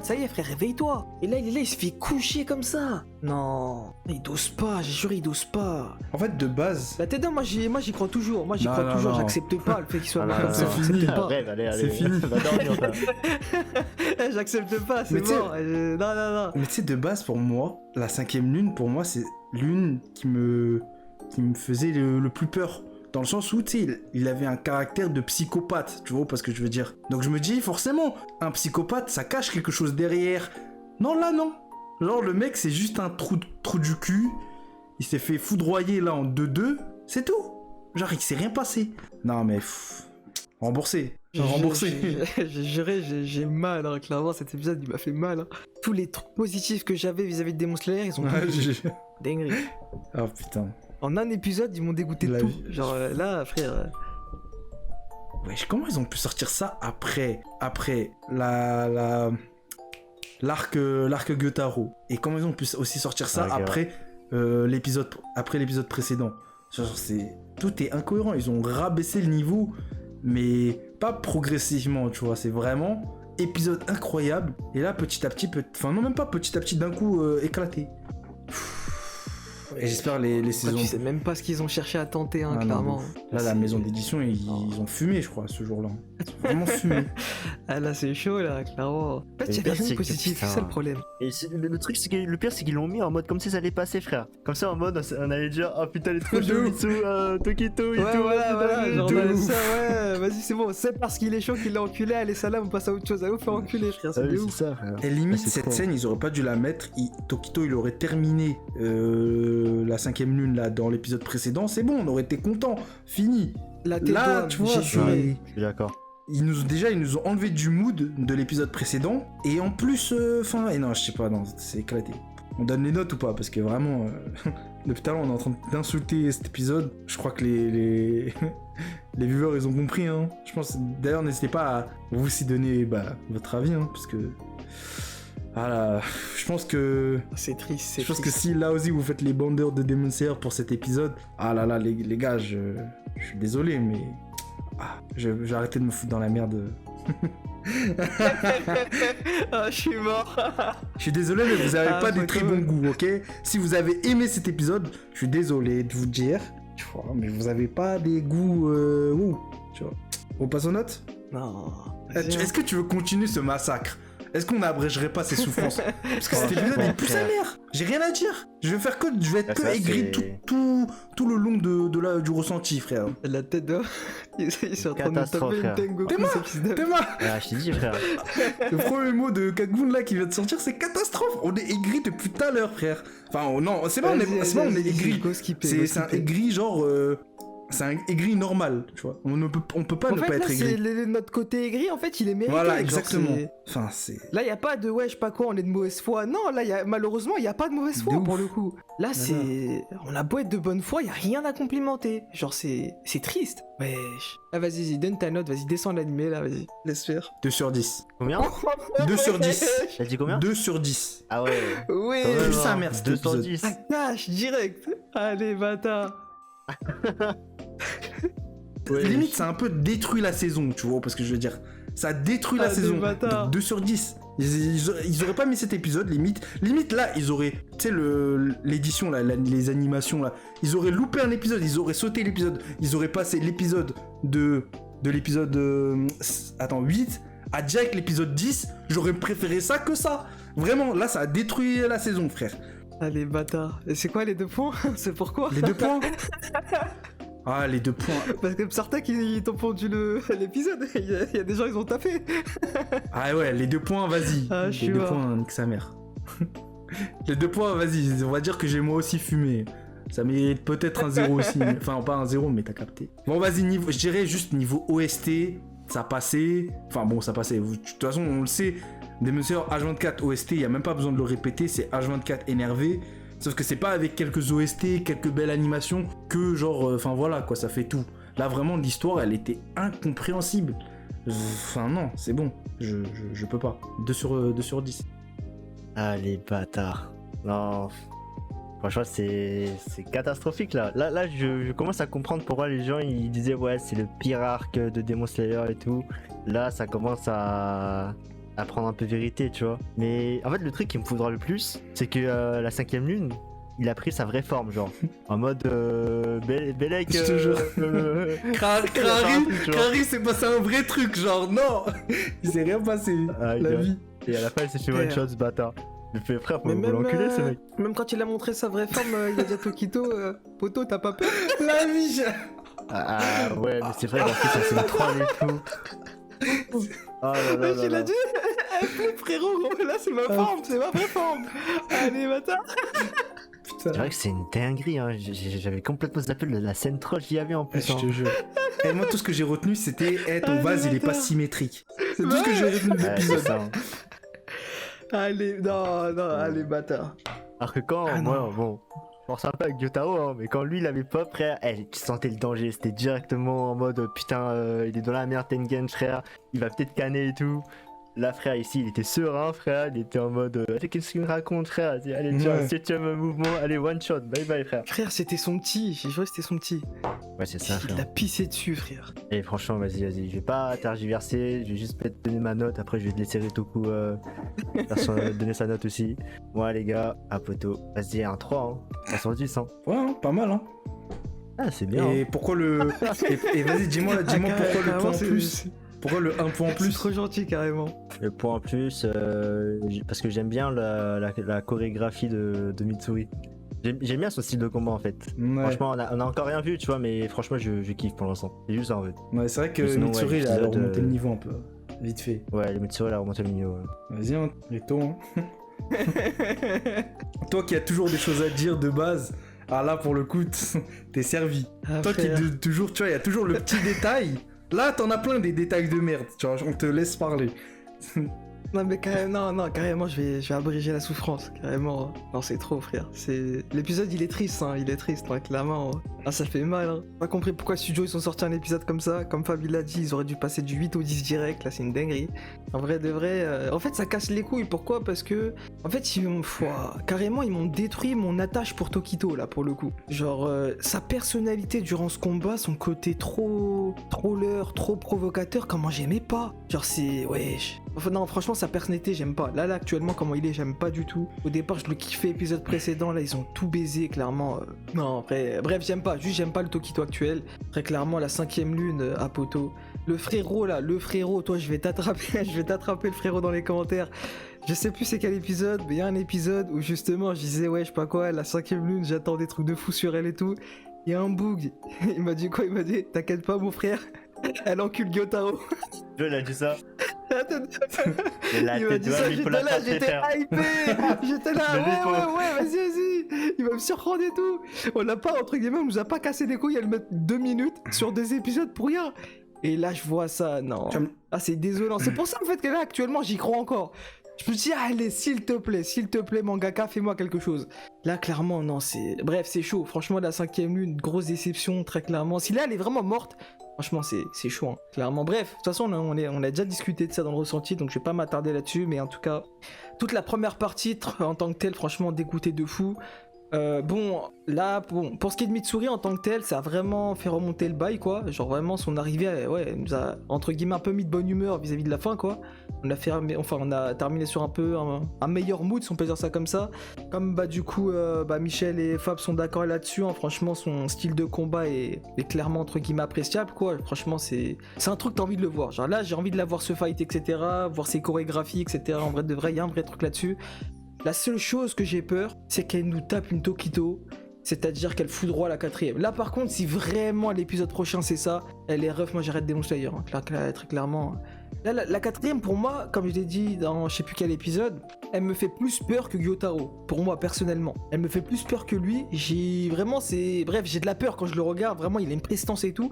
Ça y est, frère, réveille-toi. Et là, il est là, il se fait coucher comme ça. Non. Il dose pas, j'ai juré, il dose pas. En fait, de base... La tête d'homme, moi, j'y crois toujours. Moi, j'y Non, crois non, toujours. non. J'accepte pas le fait qu'il soit Ah, pas là, comme là, ça. là. c'est fini. J'accepte pas. Rêve, allez, C'est fini. va dormir, frère. J'accepte pas, c'est Mais tu sais- mort. Non. Mais tu sais, de base, pour moi, la 5ème lune, pour moi, c'est l'une qui me faisait le plus peur. Dans le sens où, tu sais, il avait un caractère de psychopathe, tu vois, parce que je veux dire. Donc je me dis, forcément, un psychopathe, ça cache quelque chose derrière. Non, là, non. Genre, le mec, c'est juste un trou du cul. Il s'est fait foudroyer, là, en 2-2. C'est tout. Genre, il s'est rien passé. Non, mais... Remboursé. Remboursé. J'ai juré, j'ai mal, hein, clairement, cet épisode, il m'a fait mal. Hein. Tous les trucs positifs que j'avais vis-à-vis de Demon Slayer, ils ont Ouais, tout dinguerie. Oh, putain. En un épisode, ils m'ont dégoûté de La tout. vie. Genre là, frère. Wesh, comment ils ont pu sortir ça après l'arc Gyotaro? Et comment ils ont pu aussi sortir ça Ah, après l'épisode précédent? Genre, tout est incohérent. Ils ont rabaissé le niveau, mais pas progressivement, tu vois. C'est vraiment épisode incroyable. Et là, petit à petit, enfin non, même pas petit à petit, d'un coup éclaté. Et j'espère les Après, saisons. tu sais même pas ce qu'ils ont cherché à tenter, hein, Ah, non, clairement. Là, la C'est- maison d'édition, ils ont fumé, je crois, ce jour-là. Ils ont vraiment fumé. Ah là, c'est chaud, là, clairement. En fait, Et il y le pire, avait rien c'est de que, positif, c'est putain. ça le problème. Et le truc, c'est que le pire, c'est qu'ils l'ont mis en mode comme si ça allait passer, frère. Comme ça, en mode, on allait dire, oh putain, elle est trop De chaude, ouf. Mitsu, Tokito et Ouais, tout. voilà, putain, voilà, genre, de on a ouf. ça, ouais, vas-y, c'est bon, c'est parce qu'il est chaud qu'il l'a enculé, allez, ça là, on passe à autre chose, allez, vous faire enculer, frère, Ah c'est de oui, c'est ouf. ça, frère. Et limite, Ah, c'est cette trop. scène, ils auraient pas dû la mettre. Tokito, il aurait terminé la 5ème lune là dans l'épisode précédent. C'est bon, on aurait été content. Fini. La tête Là, d'homme, tu vois, j'ai juré. Je suis d'accord. ils nous ont enlevé du mood de l'épisode précédent. Et en plus, enfin, et non, je sais pas, non, c'est éclaté. On donne les notes ou pas? Parce que vraiment, depuis tout à l'heure, on est en train d'insulter cet épisode. Je crois que les viewers, ils ont compris. Hein. Je pense, d'ailleurs, n'hésitez pas à vous aussi donner votre avis. Hein, parce que. Voilà, je pense que. C'est triste, c'est Je pense que triste. si là aussi vous faites les bandeurs de Demon Slayer pour cet épisode, ah là là, les gars, je suis désolé, mais. Ah, j'ai arrêté de me foutre dans la merde. Ah, je suis mort. Je suis désolé, mais vous avez Ah, pas des faut très quand bons même. goûts, ok? Si vous avez aimé cet épisode, je suis désolé de vous dire, tu vois, mais vous avez pas des goûts. Ouh, tu vois. On passe aux notes? Non. Est-ce que tu veux continuer ce massacre? Est-ce qu'on n'abrégerait pas ses souffrances? Parce que cet épisode il pue sa mère. J'ai rien à dire. Je vais être Ah, que ça, aigri c'est- tout le long du ressenti, frère. La tête d'homme, ils sont en train de me Catastrophe, taper une frère. Tengoku, T'es mort. ce fils de- T'es moi. Ah, je t'ai dit, frère. Le premier mot de Kagun là qui vient de sortir, c'est catastrophe. On est aigri depuis tout à l'heure, frère. Enfin, non, c'est pas, on est, Vas-y, c'est pas, on est vas-y, aigri. go skipper, C'est go un skipper. aigri genre. C'est un aigri normal, tu vois. On peut pas En ne fait, pas là, être c'est aigri. notre côté aigri, en fait, il est mérité. Voilà, genre, exactement. c'est- Enfin, c'est. Là, il y a pas de ouais, je sais pas quoi, on est de mauvaise foi. Non, là, malheureusement, il y a pas de mauvaise foi De pour ouf. le coup. Là, c'est. On a beau être de bonne foi, il y a rien à complimenter. Genre, c'est triste. Wesh. Ah, vas-y, donne ta note, vas-y, descends l'animé là, vas-y. Laisse faire. 2 sur 10. Combien 2 sur 10. T'as dit combien 2 sur 10. Ah ouais. Oui. Quand même, Pue sa hein. mère, cet 210. Ah, cash, direct. Allez, bâtard. Ouais. Limite, ça a un peu détruit la saison, tu vois, parce que je veux dire, ça a détruit la Ah, des saison. bâtards. Donc 2 sur 10. Ils auraient pas mis cet épisode, limite. Limite, là, ils auraient, tu sais, l'édition, là, les animations, là. Ils auraient loupé un épisode, ils auraient sauté l'épisode. Ils auraient passé l'épisode de l'épisode 8 à direct l'épisode 10. J'aurais préféré ça que ça. Vraiment, là, ça a détruit la saison, frère. Allez, bâtard. Et c'est quoi les 2 points? C'est pourquoi? Les 2 points. Ah, les 2 points. Parce que certains qui t'ont pondu l'épisode. Il y a des gens, ils ont tapé. Ah ouais, les 2 points, vas-y. Ah, je suis les 2 mort. points, nique sa mère. Les 2 points, vas-y, on va dire que j'ai moi aussi fumé. Ça mérite peut-être un 0 aussi. Enfin, pas un 0, mais t'as capté. Bon, vas-y, je dirais juste niveau OST, ça passait. Enfin, bon, ça passait. De toute façon, on le sait. Demon Slayer H24 OST, il n'y a même pas besoin de le répéter, c'est H24 énervé. Sauf que c'est pas avec quelques OST, quelques belles animations que genre, enfin voilà quoi, ça fait tout. Là vraiment l'histoire elle était incompréhensible. Enfin non, c'est bon, je peux pas. 2 sur 10. Ah, les bâtards. Non. Franchement, c'est catastrophique là. Là, je commence à comprendre pourquoi les gens ils disaient ouais, c'est le pire arc de Demon Slayer et tout. Là, ça commence à prendre un peu vérité, tu vois. Mais en fait, le truc qui me foudra le plus, c'est que la 5ème lune, il a pris sa vraie forme, genre. En mode Belek. Je te jure. Crary, c'est passé un vrai truc, genre non, il s'est rien passé. Ah, la gars. vie. Et à la fin, il s'est fait one shot, ce bâtard. Il fait frère, faut l'enculer, ce mec. Même quand il a montré sa vraie forme, il a dit à Tokito, poto, t'as pas peur? La vie. Ah ouais, mais c'est vrai, il a fait sa scène troll et tout. Oh là là là Il a là. dit, frérot, là c'est ma forme, c'est ma vraie forme. Allez, bâtard. Putain. C'est vrai que c'est une dinguerie, hein. J'avais complètement zappé la scène troll qu'il y avait en plus. Je hein. te jure. Et moi, tout ce que j'ai retenu, c'était ton vase, il est pas symétrique. C'est tout ce que j'ai retenu de Ouais, c'est l'épisode. ça, hein. Allez, non, allez, bâtard. Alors que quand, Ah, moi, non. bon, force un peu avec Gyotaro, hein, mais quand lui il avait pop, frère, tu sentais le danger. C'était directement en mode putain, il est dans la merde, Tengen, frère, il va peut-être canner et tout. Là, frère, ici, il était serein, frère. Il était en mode qu'est-ce qu'il me raconte, frère? Allez, tiens, Ouais. 7ème mouvement, allez, one shot, bye bye, frère. Frère, c'était son petit. J'ai juré que c'était son petit. Ouais, c'est ça, Il frère. l'a pissé dessus, frère. Et franchement, vas-y, je vais pas tergiverser, je vais juste peut-être donner ma note. Après, je vais te laisser Ritoku donner sa note aussi. Moi, les gars, à poteau, vas-y, un 3, hein. 3 sur 10, hein. Ouais, hein, pas mal, hein. Ah, c'est bien. Et Hein. pourquoi le. Et vas-y, dis-moi pourquoi le Carrément, point en c'est- plus. Pourquoi le 1 point en C'est plus? trop gentil, carrément. Le point en plus, parce que j'aime bien la chorégraphie de Mitsuri. J'aime bien son style de combat en fait. Ouais. Franchement, on a encore rien vu, tu vois, mais franchement, je kiffe pour l'instant. C'est juste ça en fait. Ouais, c'est vrai que Mais sinon, Mitsuri, ouais, il a l'épisode, remonté le niveau un peu. Vite fait. Ouais, le Mitsuri, il a remonté le niveau. Ouais. Vas-y, hein, Rito, hein. Toi qui as toujours des choses à dire de base, ah là pour le coup, t'es servi. Ah, Toi qui frère. toujours, tu vois, il y a toujours le petit détail. Là, t'en as plein des détails de merde, tu vois, on te laisse parler. Non mais carrément, non, carrément je vais abréger la souffrance, carrément. Non c'est trop frère, l'épisode il est triste, hein, clairement. Ah ça fait mal, hein. Pas compris pourquoi Studio ils sont sortis un épisode comme ça, comme Fab il l'a dit, ils auraient dû passer du 8 au 10 direct, là c'est une dinguerie. En vrai de vrai, en fait ça casse les couilles, pourquoi? Parce que, en fait carrément ils m'ont détruit mon attache pour Tokito là pour le coup. Genre sa personnalité durant ce combat, son côté trop trolleur, trop provocateur, comment j'aimais pas. Genre c'est, wesh. Enfin, non, franchement, sa personnalité, j'aime pas. Là, actuellement, comment il est, j'aime pas du tout. Au départ, je le kiffais, épisode précédent. Là, ils ont tout baisé, clairement. Non, après, bref, j'aime pas. Juste, j'aime pas le Tokito actuel. Très clairement, la 5ème lune à Poto. Le frérot, là, toi, je vais t'attraper. Je vais t'attraper, le frérot, dans les commentaires. Je sais plus c'est quel épisode, mais il y a un épisode où, justement, je disais, ouais, je sais pas quoi, la 5ème lune, j'attends des trucs de fou sur elle et tout. Il y a un bug. Il m'a dit quoi? Il m'a dit, t'inquiète pas, mon frère. Elle encule Gyotaro. Joe, il a dit ça. Il m'a dit ça, j'étais là, j'étais hypé. J'étais là, ouais, vas-y. Il va me surprendre et tout. On l'a pas, entre guillemets, on nous a pas cassé des couilles à le mettre 2 minutes sur des épisodes pour rien. Et là, je vois ça, non. Ah, c'est désolant. C'est pour ça, en fait, que là, actuellement, j'y crois encore. Je me dis, allez, s'il te plaît, mangaka, fais-moi quelque chose. Là, clairement, non, c'est... Bref, c'est chaud. Franchement, la 5ème lune, grosse déception, très clairement. Si là, elle est vraiment morte, franchement, c'est chaud, hein, clairement. Bref, de toute façon, on a déjà discuté de ça dans le ressenti, donc je vais pas m'attarder là-dessus, mais en tout cas, toute la première partie, en tant que telle, franchement, dégoûté de fou. Pour ce qui est de Mitsuri en tant que tel, ça a vraiment fait remonter le bail, quoi. Genre vraiment son arrivée, elle nous a entre guillemets un peu mis de bonne humeur vis-à-vis de la fin, quoi. On a terminé sur un peu un meilleur mood, si on peut dire ça comme ça. Comme du coup, Michel et Fab sont d'accord là-dessus. Hein, franchement, son style de combat est clairement entre guillemets appréciable, quoi. Franchement, c'est un truc que t'as envie de le voir. Genre là, j'ai envie de la voir se fight, etc. Voir ses chorégraphies, etc. En vrai de vrai, il y a un vrai truc là-dessus. La seule chose que j'ai peur, c'est qu'elle nous tape une Tokito, c'est-à-dire qu'elle foudroie la 4ème. Là par contre, si vraiment l'épisode prochain c'est ça, elle est ref, moi j'arrête Demon Slayer, hein, très clairement. Là, la 4ème pour moi, comme je l'ai dit dans je sais plus quel épisode, elle me fait plus peur que Gyotaro, pour moi personnellement. Elle me fait plus peur que lui, j'ai de la peur quand je le regarde, vraiment il a une prestance et tout.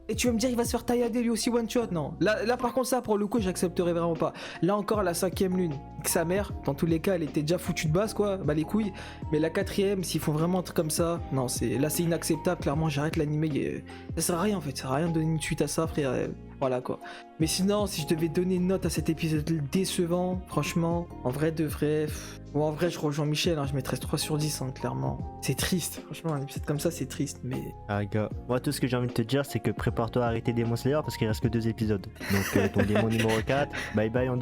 Et tu vas me dire il va se faire taillader lui aussi one shot? Non. Là par contre ça pour le coup j'accepterai vraiment pas. Là encore la 5ème lune, que sa mère, dans tous les cas elle était déjà foutue de base quoi, bah les couilles. Mais la 4ème, s'ils font vraiment un truc comme ça, non c'est inacceptable, clairement j'arrête l'animé. Ça sert à rien en fait, ça sert à rien de donner une suite à ça frère. Voilà quoi. Mais sinon si je devais donner une note à cet épisode décevant, franchement, en vrai de vrai... Bon en vrai je rejoins Michel, hein, je mettrais 3 sur 10 hein, clairement. C'est triste, franchement un épisode comme ça c'est triste mais... Ah gars, moi tout ce que j'ai envie de te dire c'est que prépare-toi à arrêter Demon Slayer parce qu'il reste que 2 épisodes. Donc ton démon numéro 4, bye bye en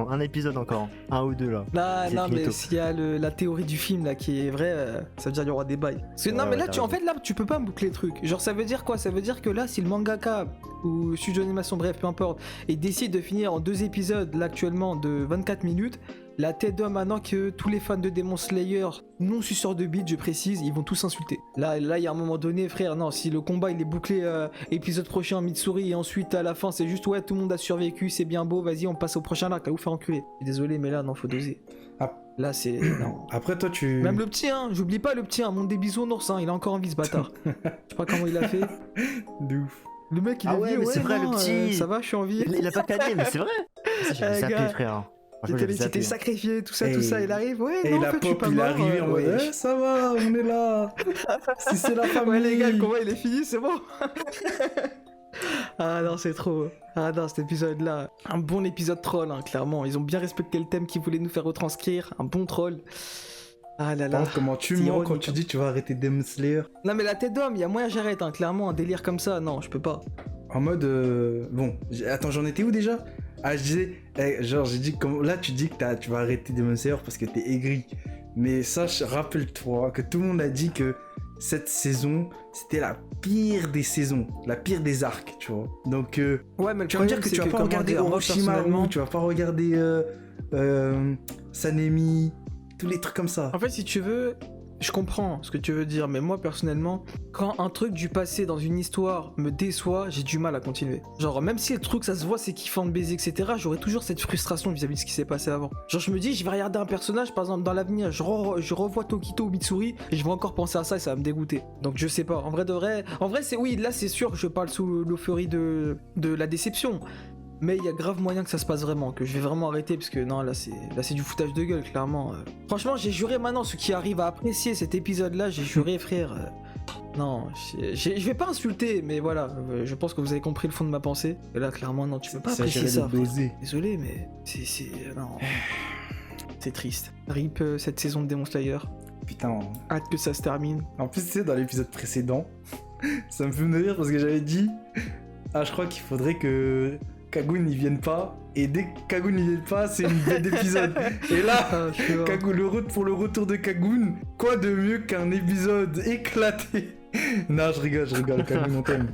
un épisode encore, 1 ou 2 là. Non mais finito. s'il y a la théorie du film là qui est vraie, ça veut dire qu'il y aura des bails. Parce que non mais là en fait là tu peux pas boucler le truc. Genre ça veut dire quoi? Ça veut dire que là si le mangaka ou studio d'animation bref peu importe et décide de finir en 2 épisodes là actuellement de 24 minutes, la tête d'homme maintenant que tous les fans de Demon Slayer non suceurs de beat, je précise, ils vont tous insulter. Là il y a un moment donné frère, non si le combat il est bouclé épisode prochain Mitsuri et ensuite à la fin c'est juste ouais tout le monde a survécu, c'est bien beau, vas-y on passe au prochain arc, à vous faire enculer. Désolé mais là non faut doser. Ah. Là c'est... non. Après toi tu... Même le petit hein, j'oublie pas le petit hein, monde des bisounours hein, il a encore envie ce bâtard. Je sais pas comment il a fait. De ouf. Le mec il Ah a ouais, dit mais c'est vrai, non, le petit. ça va je suis en vie. Il a pas cané mais c'est vrai. Ça, j'ai zappé gars. frère. Franchement, j'avais C'était zappé, hein. sacrifié, tout Et- ça, il arrive. Ouais, Et non, en la fait, je suis pop, pas il est mort, arrivé en mode ouais. ça va, on est là. Si c'est la famille. Ouais, les gars, le combat, il est fini, c'est bon. Ah non, c'est trop. Ah non, cet épisode-là, un bon épisode troll, hein, clairement. Ils ont bien respecté le thème qu'ils voulaient nous faire retranscrire. Un bon troll. Ah là là. Par contre, comment tu C'est mens quand ironique, tu hein. dis tu vas arrêter Demon Slayer? Non, mais la tête d'homme, il y a moyen j'arrête, hein, clairement. Un délire comme ça, non, je peux pas. En mode bon, attends, j'en étais où déjà? Ah, je disais, genre j'ai dit comme là tu dis que tu vas arrêter Demon Slayer parce que t'es aigri. Mais sache, rappelle-toi que tout le monde a dit que cette saison c'était la pire des saisons, la pire des arcs, tu vois. Donc Ouais, mais le tu vas me dire problème, que c'est tu vas pas comment regarder dire, moi, Orochimaru, personnellement- tu vas pas regarder Sanemi, tous les trucs comme ça. En fait, si tu veux, je comprends ce que tu veux dire, mais moi personnellement, quand un truc du passé dans une histoire me déçoit, j'ai du mal à continuer. Genre, même si le truc, ça se voit, c'est kiffant de baiser, etc., j'aurais toujours cette frustration vis-à-vis de ce qui s'est passé avant. Genre, je me dis, je vais regarder un personnage, par exemple, dans l'avenir, je revois Tokito ou Mitsuri, et je vais encore penser à ça et ça va me dégoûter. Donc, je sais pas. En vrai, de vrai, c'est oui, là, c'est sûr que je parle sous l'euphorie de la déception. Mais il y a grave moyen que ça se passe vraiment, que je vais vraiment arrêter parce que non, là c'est du foutage de gueule, clairement. Franchement, j'ai juré maintenant, ceux qui arrivent à apprécier cet épisode-là, j'ai juré, frère. Non, je vais pas insulter, mais voilà, je pense que vous avez compris le fond de ma pensée. Et là, clairement, non, tu peux pas apprécier ça. de baiser. Désolé, mais non. C'est triste. RIP cette saison de Demon Slayer. Putain. Hâte que ça se termine. En plus, tu sais, dans l'épisode précédent, ça me fait me rire parce que j'avais dit, ah, je crois qu'il faudrait que Kagun il vienne pas, et dès que Kagun il vienne pas, c'est une bête d'épisode. Et là, Ah, je suis mort. pour le retour de Kagun, quoi de mieux qu'un épisode éclaté? Non, je rigole, Kagun, on t'aime.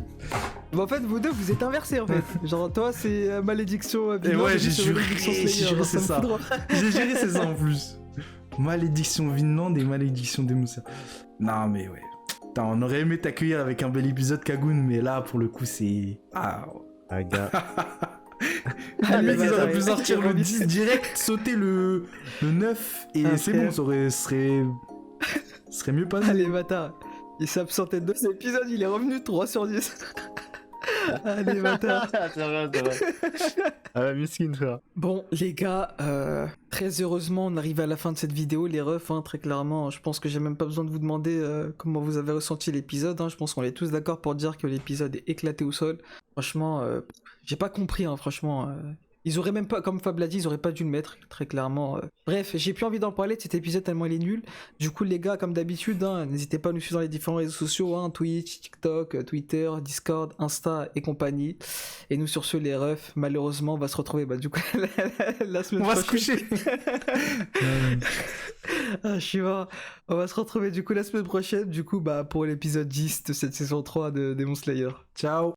Bah, en fait, vous deux, vous êtes inversés en fait. Genre, toi, c'est malédiction. Et ouais, j'ai juré, malédiction Slayer, j'ai juré, genre, c'est me ça. fout droit. J'ai géré c'est ça en plus. Malédiction Vinland et malédiction des Moussa. Non, mais ouais. Putain, on aurait aimé t'accueillir avec un bel épisode Kagun, mais là, pour le coup, c'est. Ah. Ah, gars. Le mec, ils bah, auraient pu ça, sortir le remis. 10 direct, sauter le 9, et Ah, c'est frère. bon, serait mieux passé. Allez, bâtard. Il s'est absenté de 2 épisodes, il est revenu 3 sur 10. Allez, bâtard. c'est vrai. Ah, miskin, frère. Bon, les gars, très heureusement, on arrive à la fin de cette vidéo, les refs, hein, très clairement. Je pense que j'ai même pas besoin de vous demander comment vous avez ressenti l'épisode. Hein. Je pense qu'on est tous d'accord pour dire que l'épisode est éclaté au sol. Franchement, j'ai pas compris, hein, franchement. Ils auraient même pas, comme Fab l'a dit, ils auraient pas dû le mettre, très clairement. Bref, j'ai plus envie d'en parler de cet épisode tellement il est nul. Du coup, les gars, comme d'habitude, hein, n'hésitez pas à nous suivre dans les différents réseaux sociaux, hein, Twitch, TikTok, Twitter, Discord, Insta et compagnie. Et nous, sur ce, les refs, malheureusement, on va se retrouver du coup la semaine On va prochaine. se coucher. Ah, je suis mort. On va se retrouver du coup la semaine prochaine, du coup, pour l'épisode 10 de cette saison 3 de Demon Slayer. Ciao.